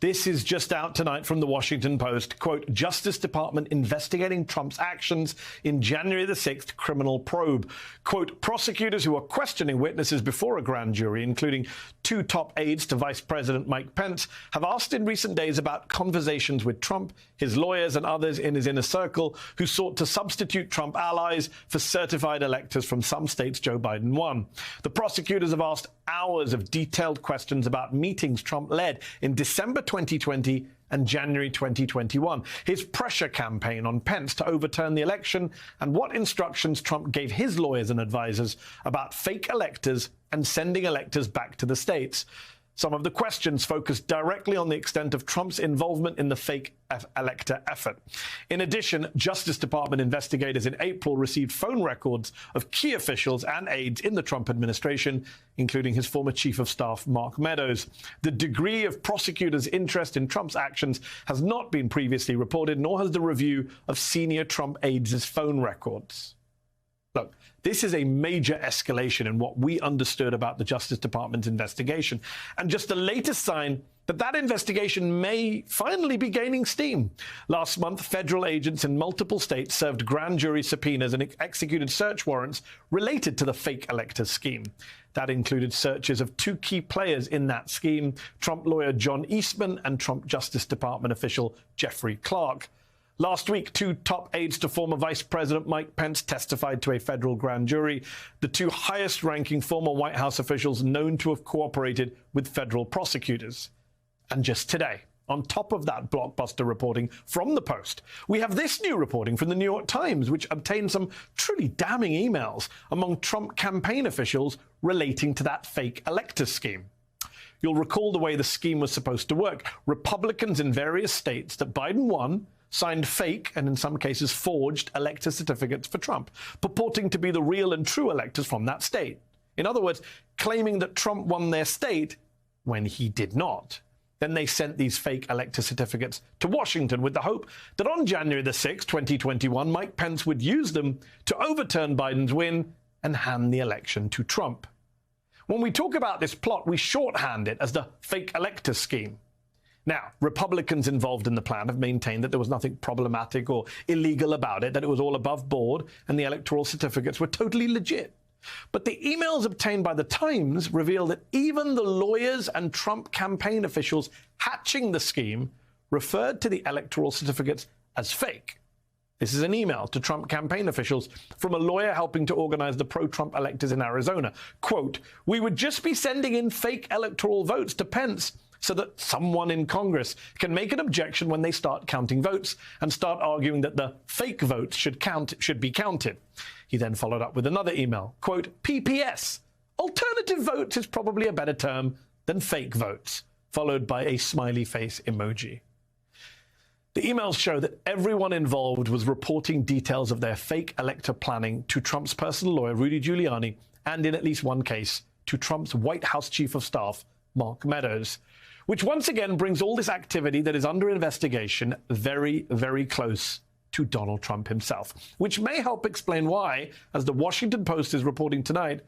This is just out tonight from the Washington Post. Quote, Justice Department investigating Trump's actions in January the 6th criminal probe. Quote, prosecutors who are questioning witnesses before a grand jury, including two top aides to Vice President Mike Pence, have asked in recent days about conversations with Trump, his lawyers and others in his inner circle who sought to substitute Trump allies for certified electors from some states Joe Biden won. The prosecutors have asked hours of detailed questions about meetings Trump led in December 2020 and January 2021, his pressure campaign on Pence to overturn the election, and what instructions Trump gave his lawyers and advisors about fake electors and sending electors back to the states. Some of the questions focused directly on the extent of Trump's involvement in the fake elector effort. In addition, Justice Department investigators in April received phone records of key officials and aides in the Trump administration, including his former chief of staff, Mark Meadows. The degree of prosecutors' interest in Trump's actions has not been previously reported, nor has the review of senior Trump aides' phone records. Look, this is a major escalation in what we understood about the Justice Department's investigation, and just the latest sign that that investigation may finally be gaining steam. Last month, federal agents in multiple states served grand jury subpoenas and executed search warrants related to the fake electors scheme. That included searches of two key players in that scheme, Trump lawyer John Eastman and Trump Justice Department official Jeffrey Clark. Last week, two top aides to former Vice President Mike Pence testified to a federal grand jury, the two highest-ranking former White House officials known to have cooperated with federal prosecutors. And just today, on top of that blockbuster reporting from the Post, we have this new reporting from the New York Times, which obtained some truly damning emails among Trump campaign officials relating to that fake elector scheme. You'll recall the way the scheme was supposed to work. Republicans in various states that Biden won signed fake and in some cases forged elector certificates for Trump, purporting to be the real and true electors from that state. In other words, claiming that Trump won their state when he did not. Then they sent these fake elector certificates to Washington with the hope that on January the 6th, 2021, Mike Pence would use them to overturn Biden's win and hand the election to Trump. When we talk about this plot, we shorthand it as the fake elector scheme. Now, Republicans involved in the plan have maintained that there was nothing problematic or illegal about it, that it was all above board, and the electoral certificates were totally legit. But the emails obtained by the Times reveal that even the lawyers and Trump campaign officials hatching the scheme referred to the electoral certificates as fake. This is an email to Trump campaign officials from a lawyer helping to organize the pro-Trump electors in Arizona. Quote, we would just be sending in fake electoral votes to Pence so that someone in Congress can make an objection when they start counting votes and start arguing that the fake votes should be counted. He then followed up with another email, quote, PPS, alternative votes is probably a better term than fake votes, followed by a smiley face emoji. The emails show that everyone involved was reporting details of their fake elector planning to Trump's personal lawyer, Rudy Giuliani, and in at least one case, to Trump's White House chief of staff, Mark Meadows, which once again brings all this activity that is under investigation very, very close to Donald Trump himself, which may help explain why, as the Washington Post is reporting tonight,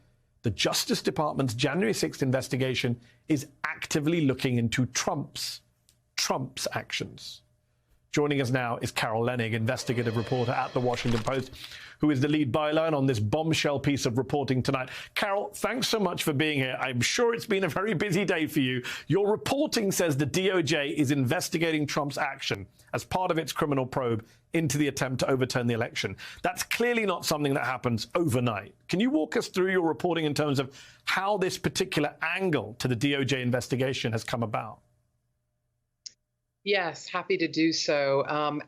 the Justice Department's January 6th investigation is actively looking into Trump's actions. Joining us now is Carol Leonnig, investigative reporter at the Washington Post, who is the lead byline on this bombshell piece of reporting tonight. Carol, thanks so much for being here. I'm sure it's been a very busy day for you. Your reporting says the DOJ is investigating Trump's action as part of its criminal probe into the attempt to overturn the election. That's clearly not something that happens overnight. Can you walk us through your reporting in terms of how this particular angle to the DOJ investigation has come about? Yes, happy to do so.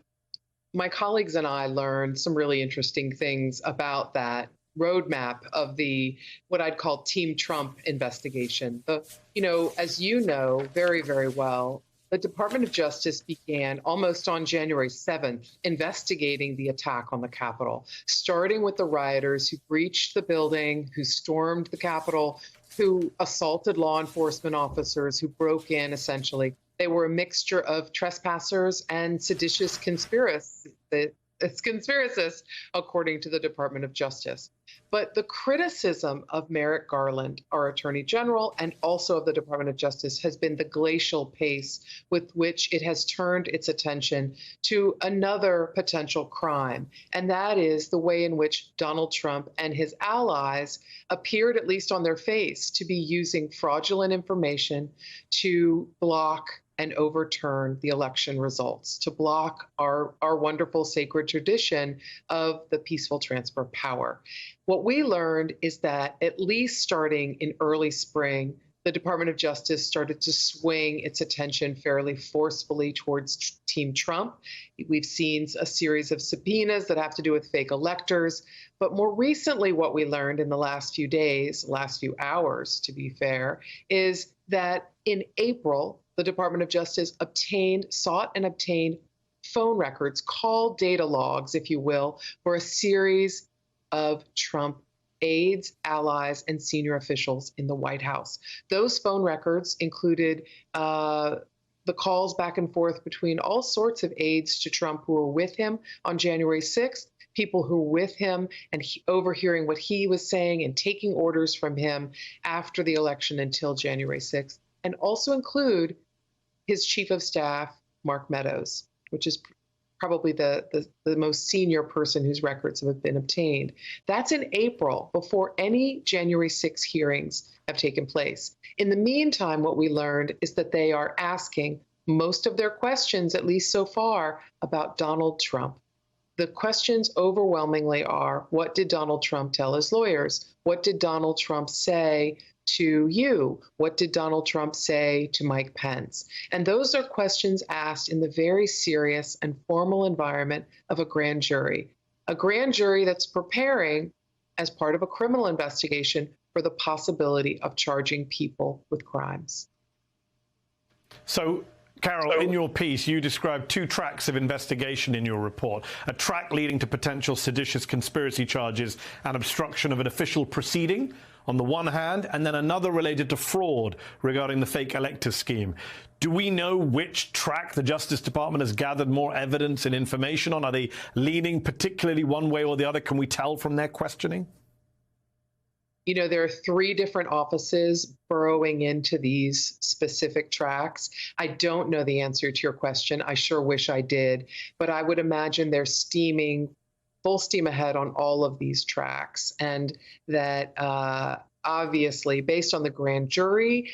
My colleagues and I learned some really interesting things about that roadmap of the what I'd call Team Trump investigation. As you know very, very well, the Department of Justice began almost on January 7th investigating the attack on the Capitol, starting with the rioters who breached the building, who stormed the Capitol, who assaulted law enforcement officers, who broke in essentially. They were a mixture of trespassers and seditious conspiracists, according to the Department of Justice. But the criticism of Merrick Garland, our Attorney General, and also of the Department of Justice has been the glacial pace with which it has turned its attention to another potential crime. And that is the way in which Donald Trump and his allies appeared, at least on their face, to be using fraudulent information to block and overturn the election results, to block our wonderful sacred tradition of the peaceful transfer of power. What we learned is that at least starting in early spring, the Department of Justice started to swing its attention fairly forcefully towards Team Trump. We've seen a series of subpoenas that have to do with fake electors. But more recently, what we learned in the last few days, last few hours, to be fair, is that in April, the Department of Justice sought and obtained phone records, call data logs, if you will, for a series of Trump aides, allies, and senior officials in the White House. Those phone records included the calls back and forth between all sorts of aides to Trump who were with him on January 6th, people who were with him and overhearing what he was saying and taking orders from him after the election until January 6th, and also include his chief of staff, Mark Meadows, which is probably the most senior person whose records have been obtained. That's in April, before any January 6 hearings have taken place. In the meantime, what we learned is that they are asking most of their questions, at least so far, about Donald Trump. The questions overwhelmingly are, what did Donald Trump tell his lawyers? What did Donald Trump say to you? What did Donald Trump say to Mike Pence? And those are questions asked in the very serious and formal environment of a grand jury that's preparing as part of a criminal investigation for the possibility of charging people with crimes. So, Carol, in your piece, you described two tracks of investigation in your report. A track leading to potential seditious conspiracy charges and obstruction of an official proceeding on the one hand, and then another related to fraud regarding the fake elector scheme. Do we know which track the Justice Department has gathered more evidence and information on? Are they leaning particularly one way or the other? Can we tell from their questioning? You know, there are three different offices burrowing into these specific tracks. I don't know the answer to your question. I sure wish I did, but I would imagine they're full steam ahead on all of these tracks, and that obviously, based on the grand jury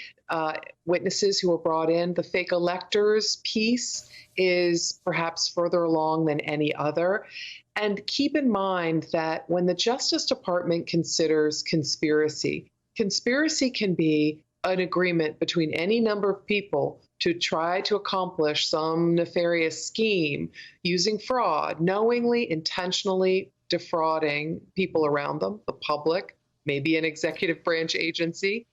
witnesses who were brought in, the fake electors piece is perhaps further along than any other. And keep in mind that when the Justice Department considers conspiracy can be an agreement between any number of people to try to accomplish some nefarious scheme using fraud, knowingly, intentionally defrauding people around them, the public, maybe an executive branch agency,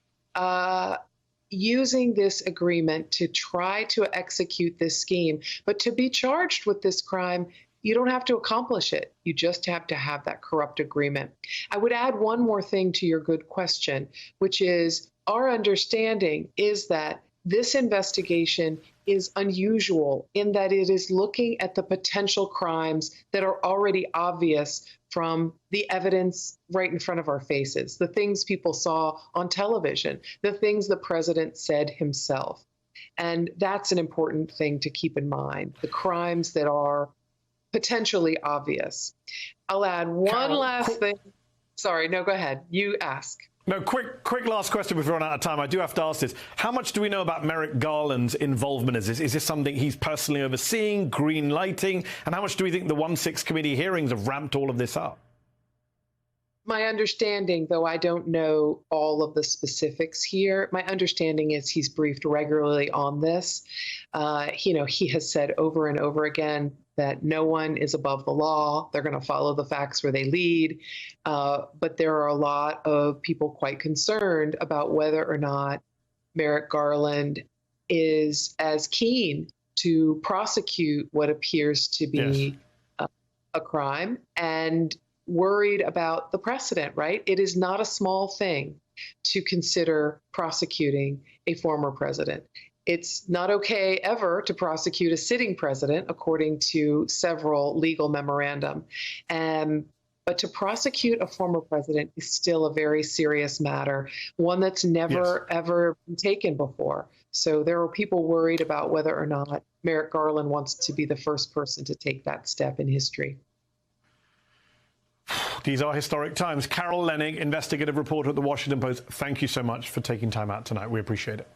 using this agreement to try to execute this scheme. But to be charged with this crime, you don't have to accomplish it. You just have to have that corrupt agreement. I would add one more thing to your good question, which is our understanding is that this investigation is unusual in that it is looking at the potential crimes that are already obvious from the evidence right in front of our faces, the things people saw on television, the things the president said himself. And that's an important thing to keep in mind, the crimes that are potentially obvious. I'll add one last thing. Sorry, no, go ahead. You ask. No, quick last question before we run out of time. I do have to ask this. How much do we know about Merrick Garland's involvement in this? Is this something he's personally overseeing, green lighting? And how much do we think the 1-6 committee hearings have ramped all of this up? My understanding, though I don't know all of the specifics here, my understanding is he's briefed regularly on this. He has said over and over again that no one is above the law. They're going to follow the facts where they lead. But there are a lot of people quite concerned about whether or not Merrick Garland is as keen to prosecute what appears to be a crime, and worried about the precedent, right? It is not a small thing to consider prosecuting a former president. It's not okay ever to prosecute a sitting president, according to several legal memorandum. But to prosecute a former president is still a very serious matter, one that's never, ever been taken before. So there are people worried about whether or not Merrick Garland wants to be the first person to take that step in history. These are historic times. Carol Leonnig, investigative reporter at The Washington Post, thank you so much for taking time out tonight. We appreciate it.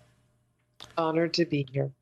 Honored to be here.